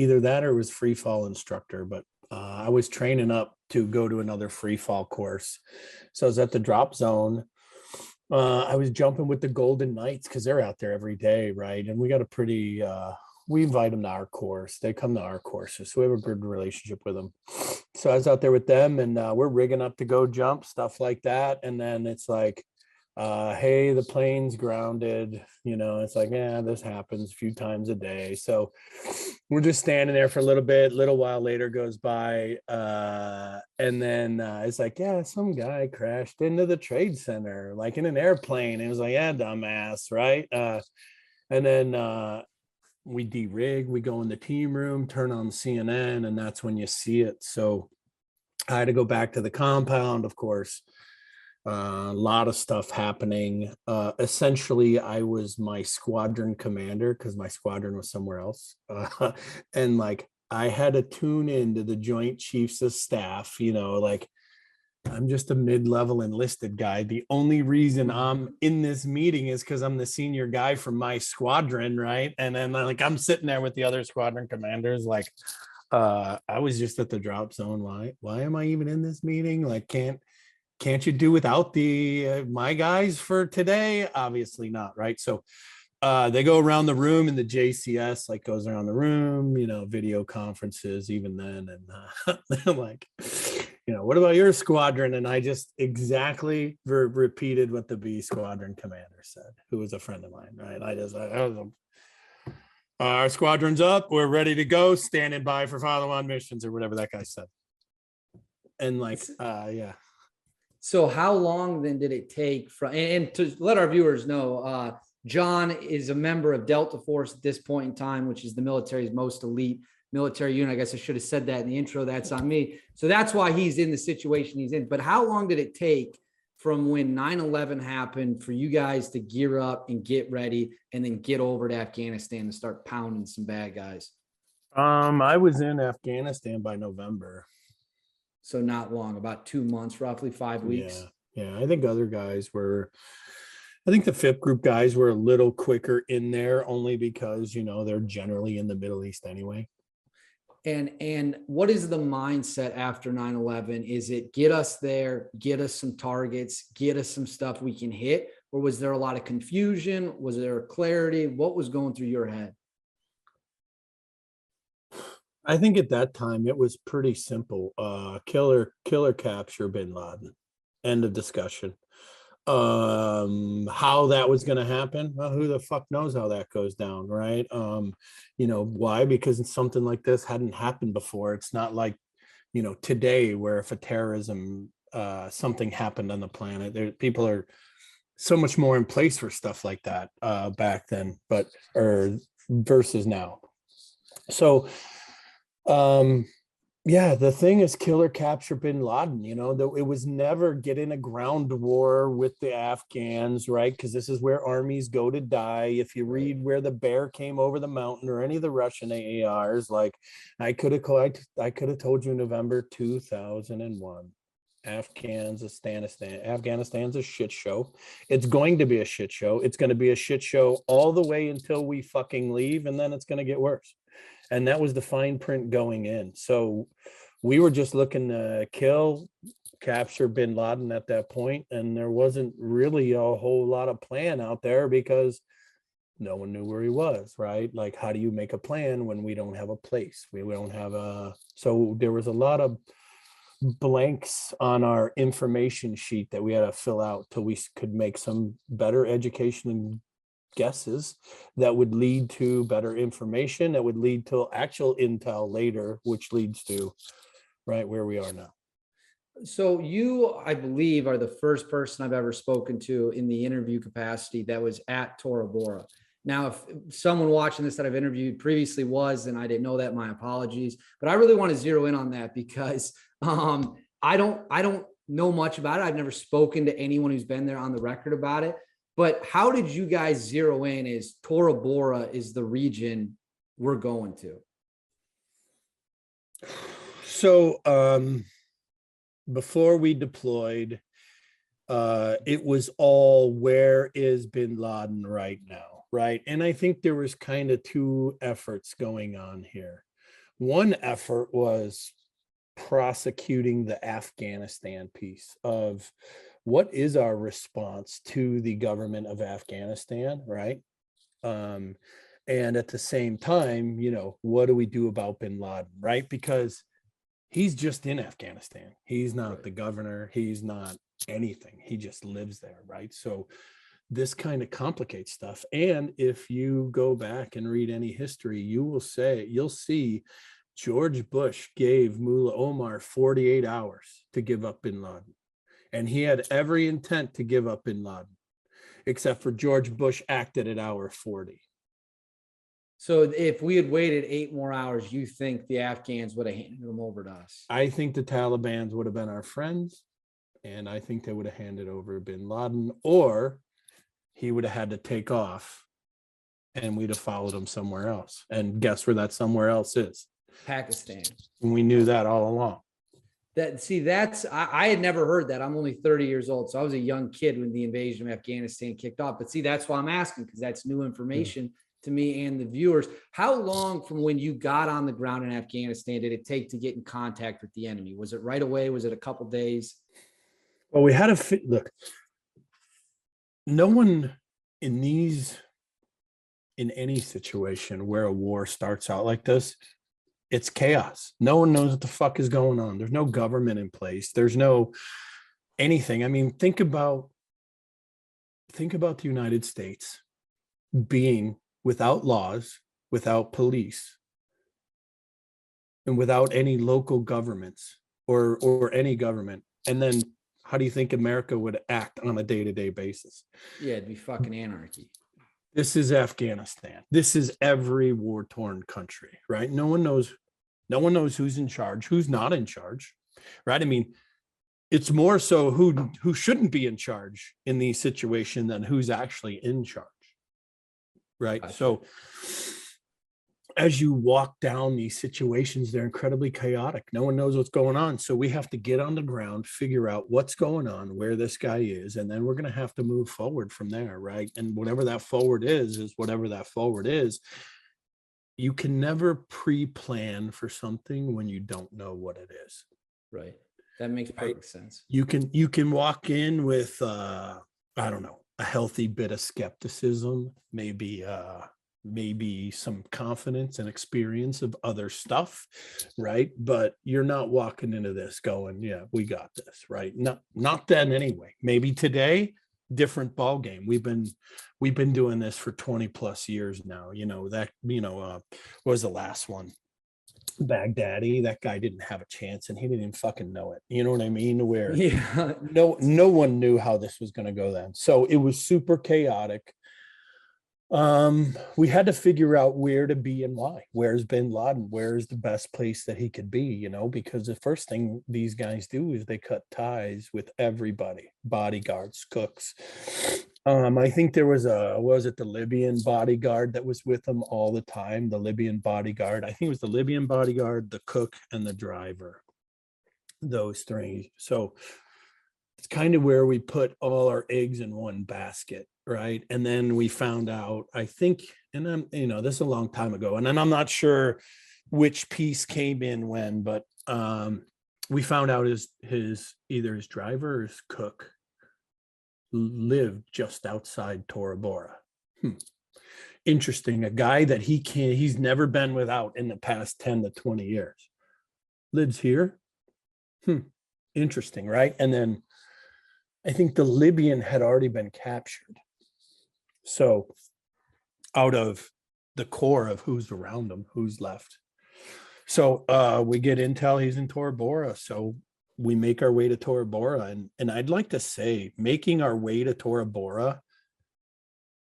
either that or it was free fall instructor, but I was training up to go to another free fall course. So I was at the drop zone. I was jumping with the Golden Knights because they're out there every day, right? And we got a pretty we invite them to our course. They come to our courses, so we have a good relationship with them. So I was out there with them, and we're rigging up to go jump, stuff like that. And then it's like, hey, the plane's grounded. It's like, yeah, this happens a few times a day. So we're just standing there for a little bit. Little while later goes by, and then it's like, yeah, some guy crashed into the Trade Center like in an airplane. It was like, yeah, dumbass, right? And then we de-rig, we go in the team room, turn on CNN, and that's when you see it. So I had to go back to the compound, of course. A lot of stuff happening. Essentially, I was my squadron commander because my squadron was somewhere else. And like I had to tune into the Joint Chiefs of Staff, like I'm just a mid-level enlisted guy. The only reason I'm in this meeting is because I'm the senior guy from my squadron, right? And then like I'm sitting there with the other squadron commanders, like I was just at the drop zone. Why am I even in this meeting? Like, can't you do without the my guys for today? Obviously not, right? So they go around the room, and the JCS like goes around the room, video conferences even then, and they're like, what about your squadron? And I just exactly repeated what the B squadron commander said, who was a friend of mine, right? I was our squadron's up, we're ready to go, standing by for follow-on missions, or whatever that guy said. And like, yeah. So how long then did it take and to let our viewers know, John is a member of Delta Force at this point in time, which is the military's most elite military unit. I guess I should have said that in the intro. That's on me. So that's why he's in the situation he's in. But how long did it take from when 9/11 happened for you guys to gear up and get ready and then get over to Afghanistan to start pounding some bad guys? I was in Afghanistan by November. So not long, about 2 months, roughly 5 weeks. Yeah. I think the FIP group guys were a little quicker in there, only because, they're generally in the Middle East anyway. And what is the mindset after 9/11? Is it get us there, get us some targets, get us some stuff we can hit? Or was there a lot of confusion? Was there clarity? What was going through your head? I think at that time it was pretty simple. Killer capture Bin Laden. End of discussion. How that was going to happen, well, who the fuck knows how that goes down, right? Why? Because something like this hadn't happened before. It's not like today, where if a terrorism something happened on the planet, people are so much more in place for stuff like that back then, or versus now. So yeah, the thing is killer capture Bin Laden, it was never get in a ground war with the Afghans, right? Because this is where armies go to die. If you read where the bear came over the mountain or any of the Russian AARs, like I could have told you in November 2001, Afghanistan's a shit show. It's going to be a shit show. It's going to be a shit show all the way until we fucking leave, and then it's going to get worse. And that was the fine print going in. So we were just looking to capture Bin Laden at that point, and there wasn't really a whole lot of plan out there because no one knew where he was, right? Like, how do you make a plan when we don't have a place? We don't have so there was a lot of blanks on our information sheet that we had to fill out till we could make some better education and guesses that would lead to better information, that would lead to actual intel later, which leads to right where we are now. So you, I believe, are the first person I've ever spoken to in the interview capacity that was at Tora Bora. Now, if someone watching this that I've interviewed previously was, and I didn't know that, my apologies. But I really want to zero in on that because I don't know much about it. I've never spoken to anyone who's been there on the record about it. But how did you guys zero in as Tora Bora is the region we're going to? So before we deployed, it was all, where is Bin Laden right now, right? And I think there was kind of two efforts going on here. One effort was prosecuting the Afghanistan piece of what is our response to the government of Afghanistan, right? Um, and at the same time, what do we do about Bin Laden, right? Because he's just in Afghanistan. He's not Right. the governor. He's not anything. He just lives there, right? So this kind of complicates stuff. And if you go back and read any history, you'll see George Bush gave Mullah Omar 48 hours to give up Bin Laden. And he had every intent to give up Bin Laden, except for George Bush acted at hour 40. So if we had waited 8 more hours, you think the Afghans would have handed them over to us? I think the Taliban would have been our friends, and I think they would have handed over Bin Laden, or he would have had to take off and we'd have followed him somewhere else. And guess where that somewhere else is? Pakistan. And we knew that all along. I had never heard that. I'm only 30 years old. So I was a young kid when the invasion of Afghanistan kicked off. But see, that's why I'm asking, because that's new information to me and the viewers. How long from when you got on the ground in Afghanistan did it take to get in contact with the enemy? Was it right away? Was it a couple days? Well, we had a look. No one in any situation where a war starts out like this, it's chaos. No one knows what the fuck is going on. There's no government in place. There's no anything. I mean, think about the United States being without laws, without police, and without any local governments or any government. And then how do you think America would act on a day-to-day basis? Yeah, it'd be fucking anarchy. This is Afghanistan. This is every war-torn country, right? No one knows who's in charge, who's not in charge, right? I mean, it's more so who shouldn't be in charge in these situations than who's actually in charge, right? Gotcha. So as you walk down these situations, they're incredibly chaotic. No one knows what's going on. So we have to get on the ground, figure out what's going on, where this guy is, and then we're going to have to move forward from there, right? And whatever that forward is whatever that forward is. You can never pre-plan for something when you don't know what it is. Right. That makes perfect sense. You can walk in with I don't know, a healthy bit of skepticism, maybe some confidence and experience of other stuff, right? But you're not walking into this going, yeah, we got this, right? Not then anyway. Maybe today, different ball game. We've been doing this for 20 plus years now. What was the last one? Baghdadi, that guy didn't have a chance and he didn't even fucking know it. You know what I mean? Where no one knew how this was going to go then. So it was super chaotic. We had to figure out where to be and why. Where's Bin Laden? Where's the best place that he could be? Because the first thing these guys do is they cut ties with everybody, bodyguards, cooks. I think there was the Libyan bodyguard that was with them all the time. The Libyan bodyguard. I think it was the Libyan bodyguard, the cook, and the driver. Those three. So it's kind of where we put all our eggs in one basket, right? And then we found out, I think, and I'm, this is a long time ago, and then I'm not sure which piece came in when, but we found out either his driver or his cook lived just outside Tora Bora. Interesting. A guy that he's never been without in the past 10 to 20 years lives here. Interesting, right? And then I think the Libyan had already been captured. So out of the core of who's around him, who's left. So we get intel he's in Tora Bora. So we make our way to Tora Bora. And I'd like to say, making our way to Tora Bora,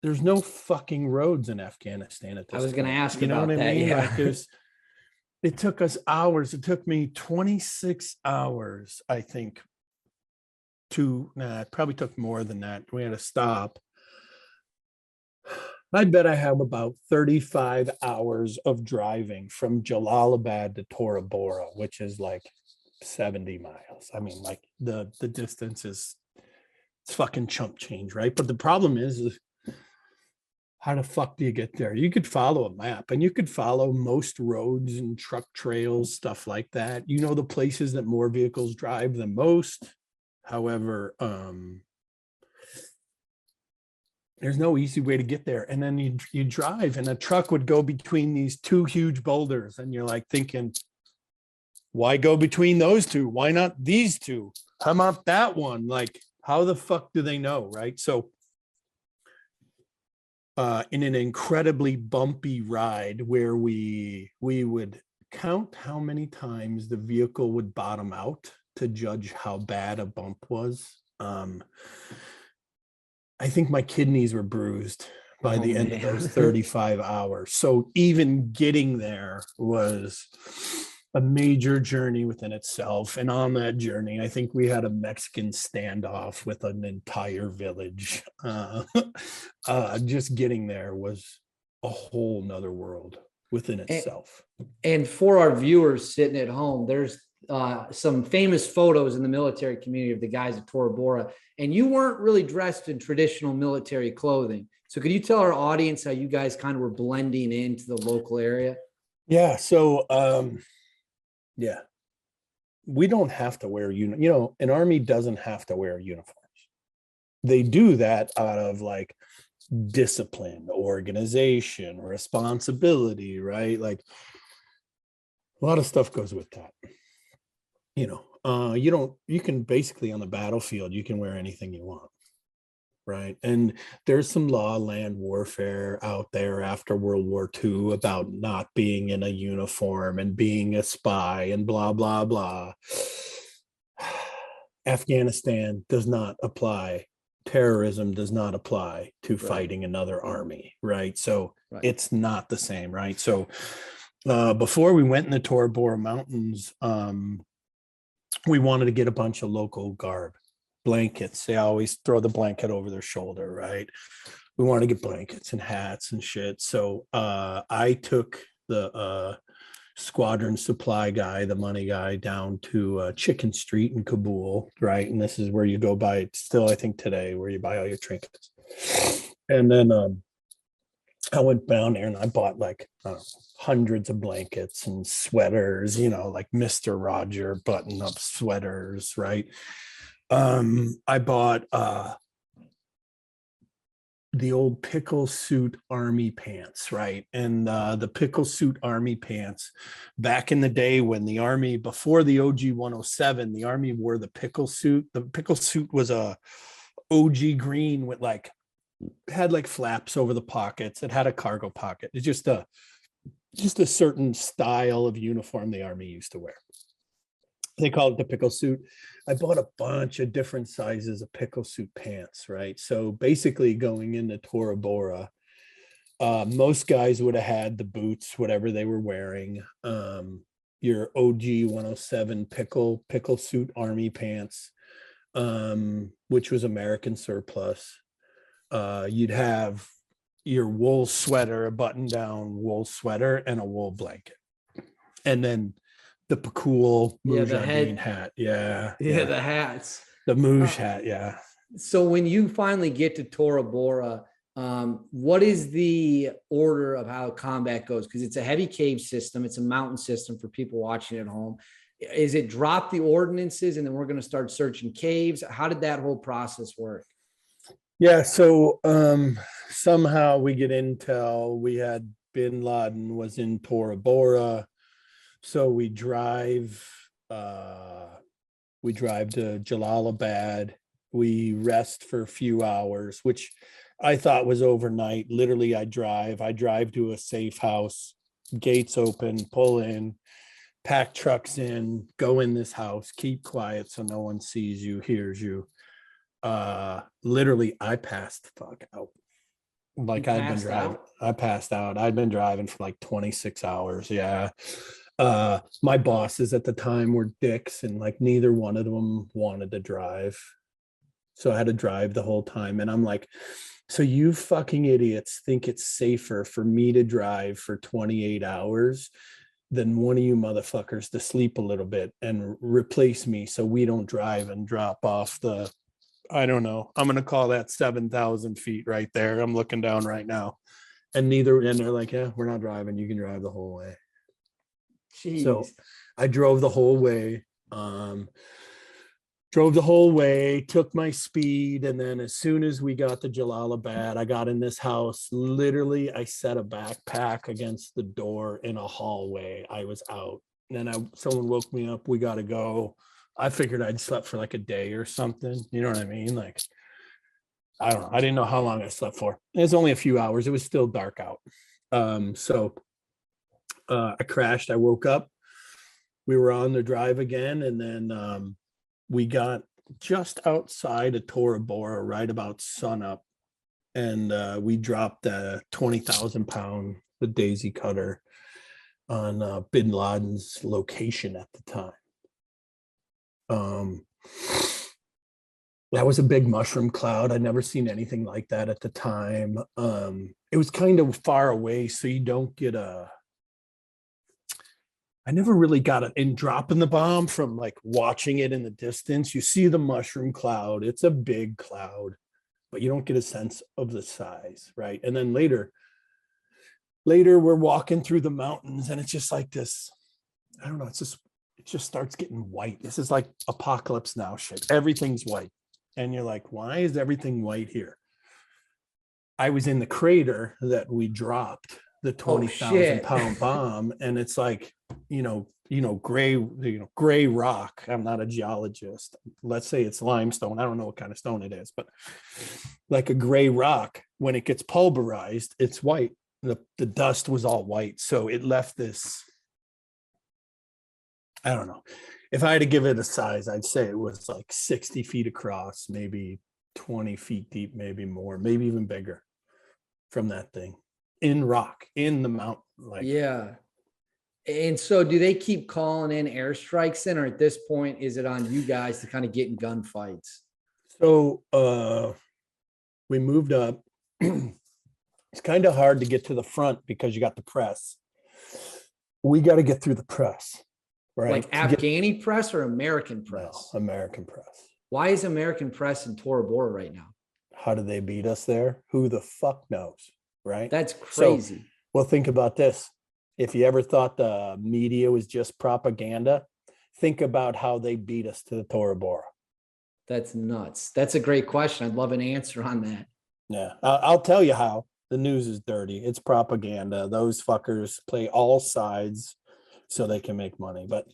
there's no fucking roads in Afghanistan at this point. I was going to ask you know about what that. I mean? Yeah. Like it took us hours. It took me 26 hours, I think, it probably took more than that. We had to stop. I bet I have about 35 hours of driving from Jalalabad to Tora Bora, which is like 70 miles. I mean, like the distance it's fucking chump change, right? But the problem is how the fuck do you get there? You could follow a map and you could follow most roads and truck trails, stuff like that. You know, the places that more vehicles drive than most. However, there's no easy way to get there. And then you drive and a truck would go between these two huge boulders. And you're like thinking, why go between those two? Why not these two? How about that one? Like, how the fuck do they know? Right. So in an incredibly bumpy ride where we would count how many times the vehicle would bottom out to judge how bad a bump was. I think my kidneys were bruised by the end of those 35 hours. So even getting there was a major journey within itself. And on that journey, I think we had a Mexican standoff with an entire village. Just getting there was a whole nother world within itself. And for our viewers sitting at home, there's some famous photos in the military community of the guys at Tora Bora, and you weren't really dressed in traditional military clothing. So could you tell our audience how you guys kind of were blending into the local area? Yeah. So, yeah, we don't have to wear an army doesn't have to wear uniforms. They do that out of like discipline, organization, responsibility, right? Like a lot of stuff goes with that. You can basically on the battlefield, you can wear anything you want. Right. And there's some land warfare out there after World War II about not being in a uniform and being a spy and blah, blah, blah. Afghanistan does not apply. Terrorism does not apply to fighting another army. Right. So it's not the same. Right. So before we went in the Tora Bora Mountains, we wanted to get a bunch of local garb. Blankets. They always throw the blanket over their shoulder, right? We wanted to get blankets and hats and shit. So I took the squadron supply guy, the money guy, down to Chicken Street in Kabul, right? And this is where you go buy it still, I think today, where you buy all your trinkets. And then I went down there and I bought like hundreds of blankets and sweaters, like Mr. Roger button-up sweaters, right? I bought the old pickle suit army pants, right? And the pickle suit army pants back in the day when the army, before the OG 107, the army wore the pickle suit. The pickle suit was a OG green with had like flaps over the pockets. It had a cargo pocket. It's just a certain style of uniform the army used to wear. They call it the pickle suit. I bought a bunch of different sizes of pickle suit pants, right? So basically going into Tora Bora, most guys would have had the boots, whatever they were wearing, your OG 107 pickle suit army pants, which was American surplus. You'd have your wool sweater, a button down wool sweater, and a wool blanket. And then the cool Mujahideen hat. Yeah. The hats. The Muj hat. Yeah. So when you finally get to Tora Bora, what is the order of how combat goes? Because it's a heavy cave system. It's a mountain system for people watching at home. Is it drop the ordinances and then we're going to start searching caves? How did that whole process work? Yeah. So somehow we get intel. We had Bin Laden was in Tora Bora. So we drive to Jalalabad. We rest for a few hours, which I thought was overnight. Literally, I drive to a safe house, gates open, pull in, pack trucks in, go in this house, keep quiet so no one sees you, hears you. Literally, I passed the fuck out. Like I'd been driving. I passed out. I'd been driving for like 26 hours. Yeah. My bosses at the time were dicks and like neither one of them wanted to drive. So I had to drive the whole time. And I'm like, so you fucking idiots think it's safer for me to drive for 28 hours than one of you motherfuckers to sleep a little bit and replace me so we don't drive and drop off the I don't know. I'm going to call that 7,000 feet right there. I'm looking down right now. And they're like, yeah, we're not driving. You can drive the whole way. So Jeez. I drove the whole way. Took my speed. And then as soon as we got to Jalalabad, I got in this house. Literally, I set a backpack against the door in a hallway. I was out. And then someone woke me up. We got to go. I figured I'd slept for like a day or something. You know what I mean? Like, I don't know. I didn't know how long I slept for. It was only a few hours. It was still dark out. I crashed. I woke up. We were on the drive again. And then we got just outside of Tora Bora, right about sunup. And we dropped a 20,000 pound, the Daisy Cutter on Bin Laden's location at the time. That was a big mushroom cloud. I'd never seen anything like that at the time. It was kind of far away, so you don't get I never really got it in dropping the bomb from like watching it in the distance. You see the mushroom cloud, it's a big cloud, but you don't get a sense of the size, right? And then later we're walking through the mountains and it's just like this, I don't know, it just starts getting white. This is like apocalypse now shit. Everything's white. And you're like, why is everything white here? I was in the crater that we dropped the 20,000 pound bomb. And it's like, gray rock. I'm not a geologist. Let's say it's limestone. I don't know what kind of stone it is, but like a gray rock, when it gets pulverized, it's white. The dust was all white. So it left this, I don't know. If I had to give it a size, I'd say it was like 60 feet across, maybe 20 feet deep, maybe more, maybe even bigger from that thing in rock, in the mountain. Like, yeah. And so do they keep calling in airstrikes in, or at this point, is it on you guys to kind of get in gunfights? So we moved up. It's kind of hard to get to the front because you got the press. We got to get through the press. Right. Like Afghani press or American press? No, American press. Why is American press in Tora Bora right now? How did they beat us there? Who the fuck knows? Right. That's crazy. So, well, think about this. If you ever thought the media was just propaganda, think about how they beat us to the Tora Bora. That's nuts. That's a great question. I'd love an answer on that. Yeah, I'll tell you how. The news is dirty. It's propaganda. Those fuckers play all sides so they can make money. But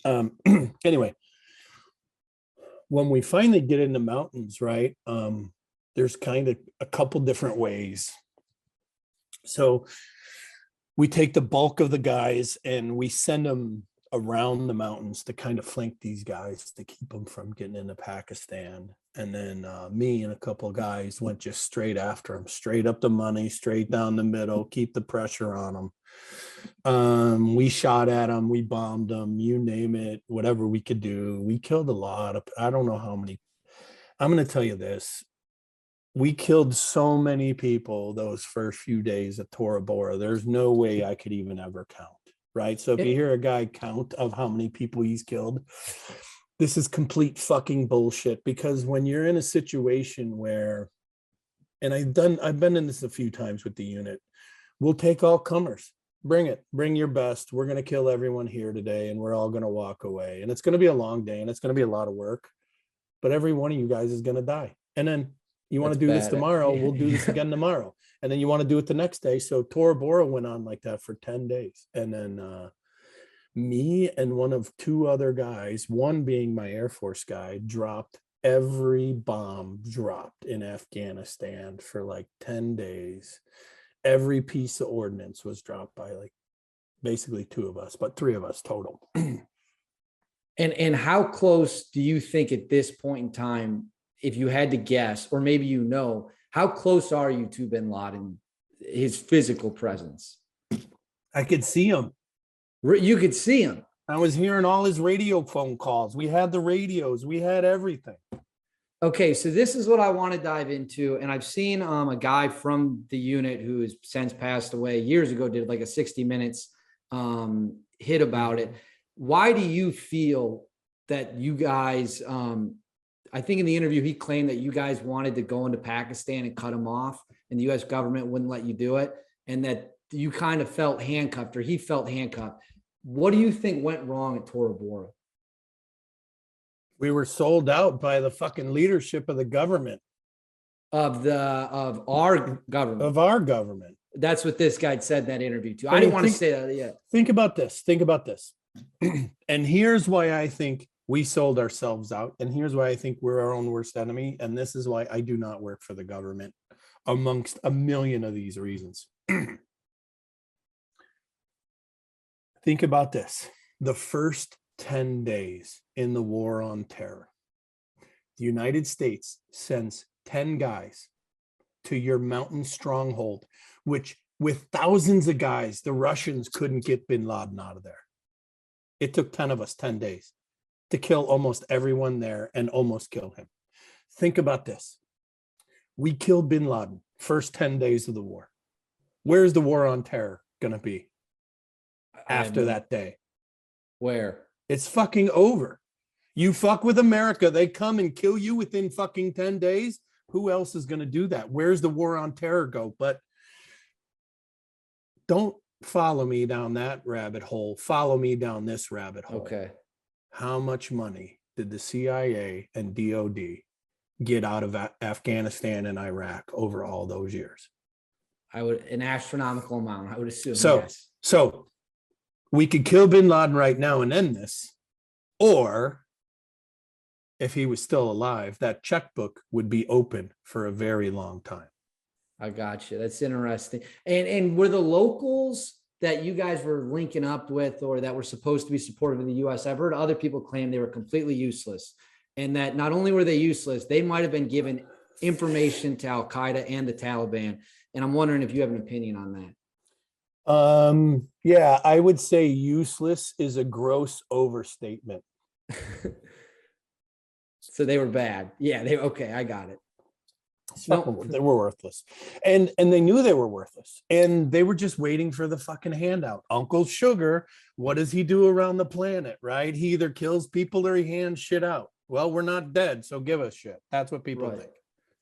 anyway, when we finally get in the mountains, right, there's kind of a couple different ways. So we take the bulk of the guys and we send them around the mountains to kind of flank these guys to keep them from getting into Pakistan. And then me and a couple of guys went just straight after them, straight up the money, straight down the middle, keep the pressure on them. We shot at them, we bombed them, you name it, whatever we could do. We killed a lot of, I don't know how many. I'm going to tell you this. We killed so many people those first few days at Tora Bora. There's no way I could even ever count. Right. So if you hear a guy count of how many people he's killed, this is complete fucking bullshit, because when you're in a situation where, and I've been in this a few times with the unit, we'll take all comers, bring it, bring your best. We're going to kill everyone here today and we're all going to walk away. And it's going to be a long day and it's going to be a lot of work, but every one of you guys is going to die. And then you want to do this tomorrow, we'll do this again tomorrow. And then you want to do it the next day. So Tora Bora went on like that for 10 days. And then me and one of two other guys, one being my Air Force guy, dropped every bomb dropped in Afghanistan for like 10 days. Every piece of ordnance was dropped by like basically two of us, but three of us total. And how close do you think at this point in time, if you had to guess, or maybe how close are you to Bin Laden, his physical presence? I could see him. You could see him. I was hearing all his radio phone calls. We had the radios. We had everything. Okay, so this is what I want to dive into. And I've seen a guy from the unit who has since passed away years ago, did like a 60 minutes hit about it. Why do you feel that you guys I think in the interview, he claimed that you guys wanted to go into Pakistan and cut him off, and the U.S. government wouldn't let you do it, and that you kind of felt handcuffed, or he felt handcuffed. What do you think went wrong at Tora Bora? We were sold out by the fucking leadership of the government. Of our government. Of our government. That's what this guy said in that interview too. I didn't want to say that yet. Think about this. Think about this. And here's why I think we sold ourselves out. And here's why I think we're our own worst enemy. And this is why I do not work for the government, amongst a million of these reasons. Think about this. The first 10 days in the war on terror, the United States sends 10 guys to your mountain stronghold, which with thousands of guys, the Russians couldn't get Bin Laden out of there. It took 10 of us 10 days to kill almost everyone there and almost kill him. Think about this. We killed Bin Laden first 10 days of the war. Where's the war on terror going to be after that day? Where? It's fucking over. You fuck with America, they come and kill you within fucking 10 days. Who else is going to do that? Where's the war on terror go? But don't follow me down that rabbit hole. Follow me down this rabbit hole. Okay. How much money did the CIA and DOD get out of Afghanistan and Iraq over all those years? An astronomical amount, I would assume. Yes. So we could kill Bin Laden right now and end this, or if he was still alive, that checkbook would be open for a very long time. I got you. That's interesting. And were the locals that you guys were linking up with, or that were supposed to be supportive of the U.S., I've heard other people claim they were completely useless, and that not only were they useless, they might have been given information to Al Qaeda and the Taliban. And I'm wondering if you have an opinion on that. Yeah, I would say useless is a gross overstatement. So they were bad. Yeah, okay, I got it. No, they were worthless. And they knew they were worthless. And they were just waiting for the fucking handout. Uncle Sugar, what does he do around the planet, right? He either kills people or he hands shit out. Well, we're not dead, so give us shit. That's what people think.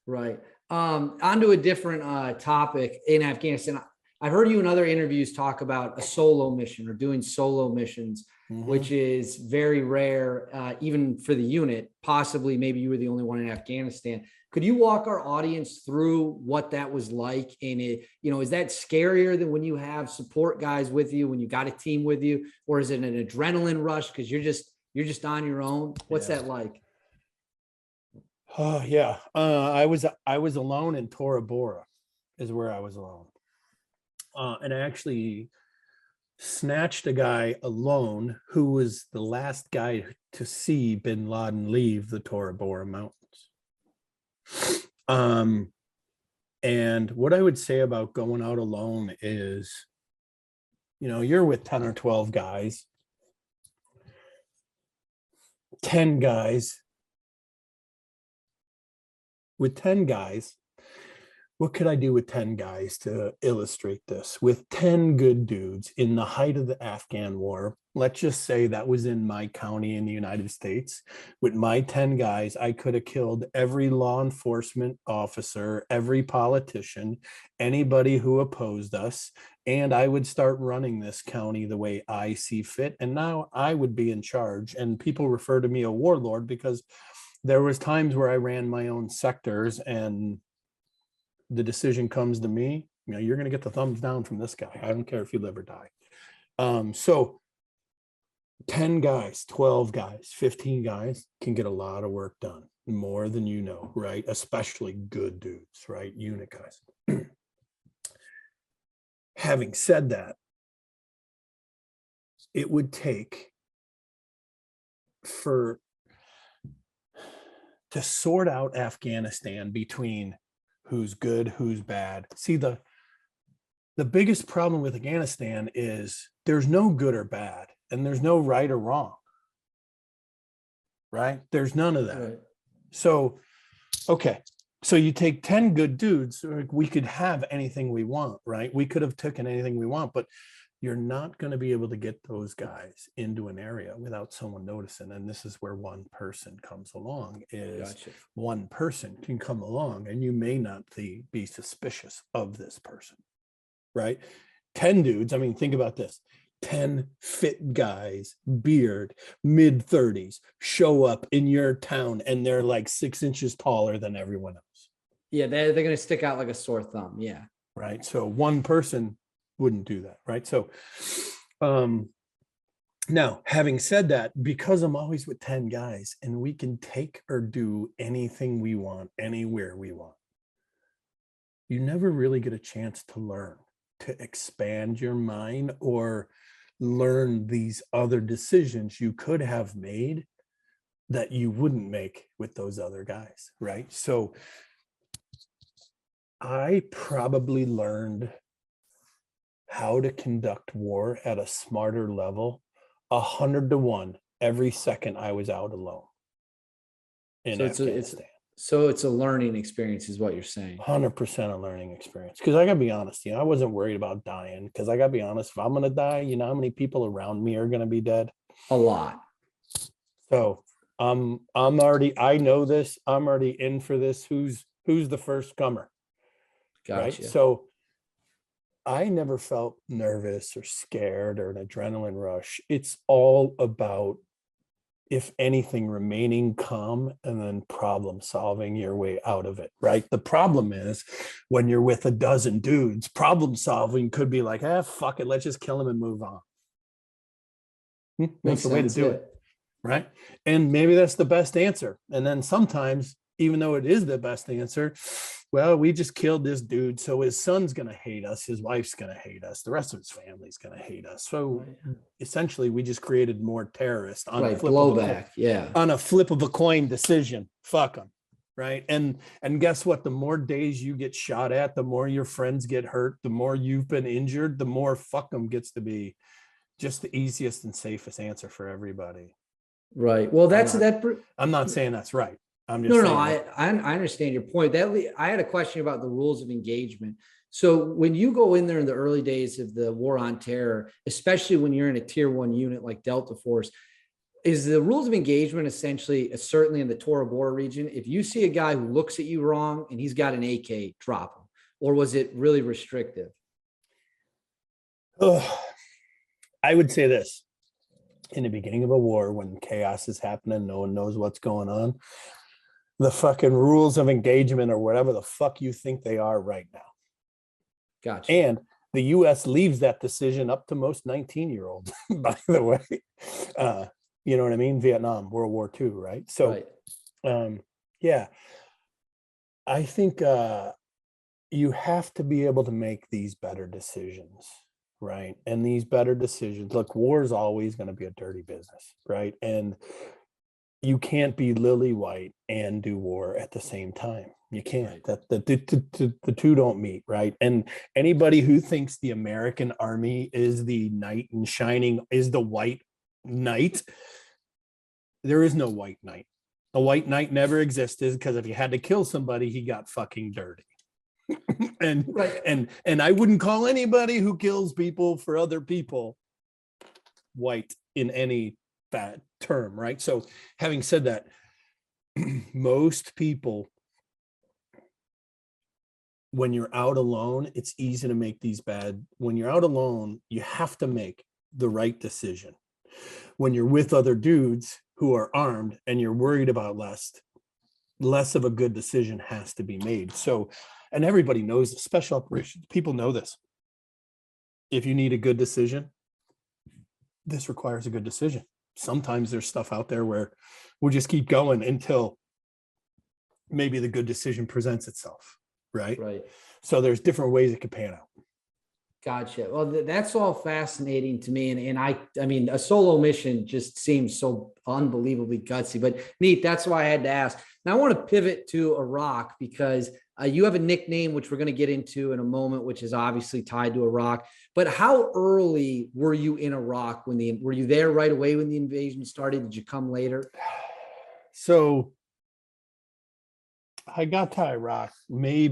Right. Onto a different topic in Afghanistan. I've heard you in other interviews talk about a solo mission or doing solo missions, which is very rare, even for the unit. Possibly, maybe you were the only one in Afghanistan. Could you walk our audience through what that was like? And is that scarier than when you have support guys with you, when you got a team with you, or is it an adrenaline rush because you're just on your own? What's that like? Oh yeah, I was alone in Tora Bora, is where I was alone. And I actually snatched a guy alone who was the last guy to see Bin Laden leave the Tora Bora Mountains. And what I would say about going out alone is, you're with 10 or 12 guys, 10 guys. With 10 guys, what could I do with 10 guys to illustrate this? With 10 good dudes in the height of the Afghan war, let's just say that was in my county in the United States. With my 10 guys, I could have killed every law enforcement officer, every politician, anybody who opposed us, and I would start running this county the way I see fit. And now I would be in charge. And people refer to me a warlord because there was times where I ran my own sectors and the decision comes to me, you're going to get the thumbs down from this guy. I don't care if you live or die. So 10 guys, 12 guys, 15 guys can get a lot of work done, more than you know, right? Especially good dudes, right? Unit guys. Having said that, it would take to sort out Afghanistan between who's good, who's bad. See, the biggest problem with Afghanistan is there's no good or bad, and there's no right or wrong, right? There's none of that. Right. So, okay. So you take 10 good dudes, we could have anything we want, right? We could have taken anything we want, but you're not going to be able to get those guys into an area without someone noticing. And this is where one person comes along, is Gotcha. one person can come along and you may not be suspicious of this person, right? 10 dudes. I mean, think about this. 10 fit guys, beard, mid 30s, show up in your town and they're like 6 inches taller than everyone else. Yeah, they're going to stick out like a sore thumb. Yeah. Right. So one person wouldn't do that. Right. So now, having said that, because I'm always with 10 guys and we can take or do anything we want, anywhere we want, you never really get a chance to learn, to expand your mind or learn these other decisions you could have made that you wouldn't make with those other guys, right? So I probably learned how to conduct war at a smarter level 100 to 1 every second I was out alone in So Afghanistan. it's a learning experience is what you're saying. 100% a learning experience. Because I gotta be honest, I wasn't worried about dying. Because I gotta be honest, if I'm gonna die, you know how many people around me are gonna be dead? A lot. So I'm already, I know this. I'm already in for this. Who's the first comer? Right. Gotcha. So I never felt nervous or scared or an adrenaline rush. It's all about, if anything, remaining calm and then problem solving your way out of it, right? The problem is when you're with a dozen dudes, problem solving could be like, fuck it, let's just kill him and move on. That's the way to do it, right? And maybe that's the best answer. And then sometimes, even though it is the best answer, well, we just killed this dude, so his son's going to hate us, his wife's going to hate us, the rest of his family's going to hate us. So essentially, we just created more terrorists on a flip blowback. Yeah. On a flip of a coin decision. Fuck them, right? And guess what? The more days you get shot at, the more your friends get hurt, the more you've been injured, the more fuck them gets to be just the easiest and safest answer for everybody. Right. Well, I'm not saying that's right. I'm just no. I understand your point. I had a question about the rules of engagement. So when you go in there in the early days of the war on terror, especially when you're in a tier 1 unit like Delta Force, is the rules of engagement essentially, certainly in the Tora Bora region, if you see a guy who looks at you wrong and he's got an AK, drop him? Or was it really restrictive? I would say this. In the beginning of a war, when chaos is happening, no one knows what's going on, the fucking rules of engagement or whatever the fuck you think they are right now. Gotcha. And the U.S. leaves that decision up to most 19-year-olds, by the way. You know what I mean? Vietnam, World War II, right? So, yeah, I think you have to be able to make these better decisions, right? And these better decisions, look, war is always going to be a dirty business, right? And you can't be lily white and do war at the same time. You can't. That the two don't meet, right? And anybody who thinks the American army is the knight in shining, is the white knight, there is no white knight. A white knight never existed, because if you had to kill somebody, he got fucking dirty. and I wouldn't call anybody who kills people for other people white in any bad term, right? So having said that, most people, when you're out alone, it's easy to make these bad. When you're out alone, you have to make the right decision. When you're with other dudes who are armed and you're worried about less of a good decision has to be made. So, and everybody knows this, special operations, people know this. If you need a good decision, this requires a good decision. Sometimes there's stuff out there where we'll just keep going until maybe the good decision presents itself, right? Right. So there's different ways it could pan out. Gotcha. Well, that's all fascinating to me. And I mean, a solo mission just seems so unbelievably gutsy, but neat. That's why I had to ask. Now I want to pivot to Iraq, because you have a nickname, which we're going to get into in a moment, which is obviously tied to Iraq. But how early were you in Iraq were you there right away when the invasion started? Did you come later? So I got to Iraq maybe